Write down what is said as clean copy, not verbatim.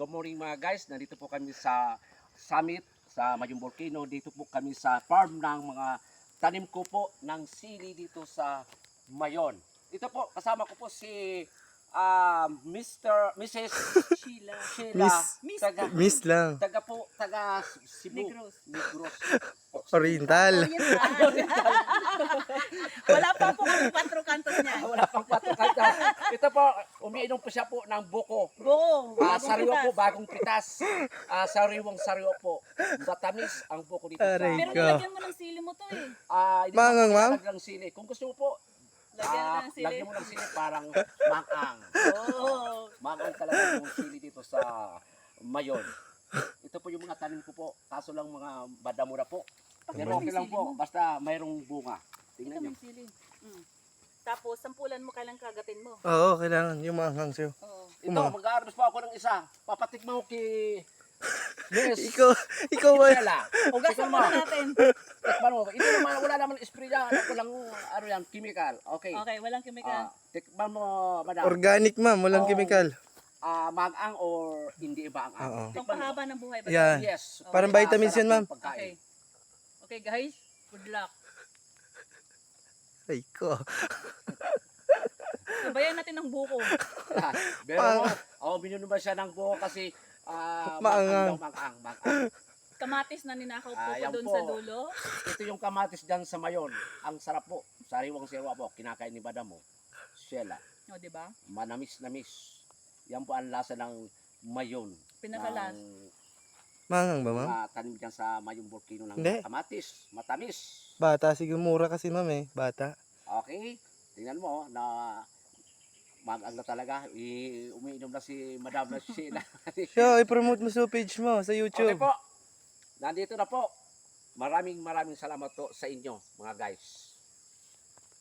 Good morning mga guys. Nandito po kami sa summit sa Mayong Volcano. Dito po kami sa farm ng mga tanim ko po ng sili dito sa Mayon. Ito po, kasama ko po si Mrs. Sheila. Miss. taga, Miss lang. taga Cebu. Negros. Oriental. Wala pa po kami 4 kantos niya. Wala pang patukanta. Ito po, umiinom po siya po ng buko. Go. Sariwa po, bagong pitas. Sariwang po. Matamis ang buko dito sa... Aray. Pero Ikaw. nilagyan mo ng sili mo to eh. Hindi Mangang, po ma'am? lagyan ng sili. Kung gusto mo po, Lagyan na ng sili. lagyan mo ng sili parang mangang. Oh. Mangang talaga yung sili dito sa Mayon. Ito po yung mga tanim ko po. Kaso lang mga badamura po. Pero okay lang po, basta mayroong bunga. Ito Tingnan nyo. may sili. Tapos, sampulan mo kailang kagatin mo. Oo, kailangan yung manghang sa'yo. Oo. Ito, mag-aarmas pa ako ng isa. Papatikman ko kay... Yes. Ikaw ba? Stella. Ugasan mo natin. Tikman mo. Ito naman, wala naman spray yan. Ako lang, ano yan, chemical. Okay. Okay, walang chemical. Tikman mo, madam. Organic, ma'am. Walang Oo. chemical. Mag-ang or hindi ba ang Oo. Tikman mo. Pampahaba ng buhay ba? Yan. Yes. Parang Kaya vitamins yan, sarap ma'am. ng pagkain. Okay. Okay guys, good luck. Ay ko. Sabayan natin ng buko. Pero minuno ba siya ng buho kasi Maangang. maangang. Kamatis na ninakaw po Ayan ko doon po. sa dulo. Ito yung kamatis dyan sa Mayon. Ang sarap po. Sariwang-sariwa po. Kinakain ni Madam mo. Sheila. O, di ba? Manamis-namis. Yan po ang lasa ng Mayon. Pinakalas. Manghang ba, ma'am? Mga tanim dyan sa Mayong Volcano ng Hindi. kamatis. Matamis. Bata. Sige, mura kasi, ma'am eh. Bata. Okay. Tingnan mo na mag-ang na talaga. Umiinom na si Madam na Sheila. Siya, i-promote mo sa page mo, sa Okay YouTube. po. Nandito na po. Maraming salamat po sa inyo mga guys.